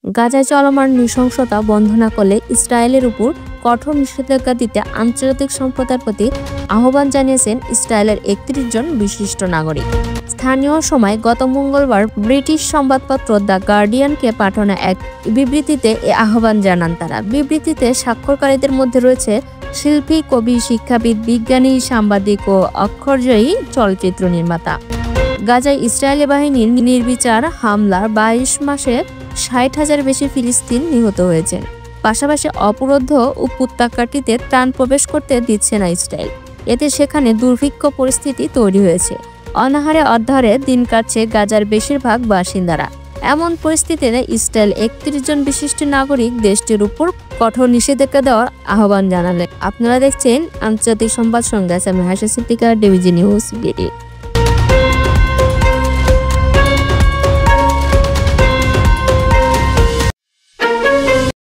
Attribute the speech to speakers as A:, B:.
A: গাজায় চলমান নৃশংসতা বন্ধ না করলে ইসরায়েলের উপর কঠোর নিষেধাজ্ঞা দিতে আন্তর্জাতিক সম্প্রদায়ের প্রতি আহ্বান জানিয়েছেন ইসরায়েলের ৩১ জন বিশিষ্ট নাগরিক। স্থানীয় সময় গত মঙ্গলবার ব্রিটিশ সংবাদপত্র দ্য গার্ডিয়ানকে পাঠানো এক বিবৃতিতে এ আহ্বান জানান তারা। বিবৃতিতে স্বাক্ষরকারীদের মধ্যে রয়েছে শিল্পী, কবি, শিক্ষাবিদ, বিজ্ঞানী, সাংবাদিক ও অক্ষরজয়ী চলচ্চিত্র নির্মাতা। গাজায় ইসরায়েলি বাহিনীর নির্বিচার হামলার ২২ মাসে ৬০,০০০ বেশি ফিলিস্তিনি নিহত হয়েছেন। পাশাপাশি অবরুদ্ধ উপত্যকাটিতে ত্রাণ প্রবেশ করতে দিচ্ছে না ইসরায়েল। এতে সেখানে দুর্ভিক্ষ পরিস্থিতি তৈরি হয়েছে। অনাহারে অধ্যরে দিন কাটছে গাজার বেশিরভাগ বাসিন্দারা। এমন পরিস্থিতিতে ইসরায়েল ৩১ জন বিশিষ্ট নাগরিক দেশটির উপর কঠোর নিষেধাজ্ঞা দেওয়ার আহ্বান জানালেন। আপনারা দেখছেন আন্তর্জাতিক সংবাদ সংঘ। আমি হাসা সিদ্দিকা, ডিবিজি নিউজ বিডি।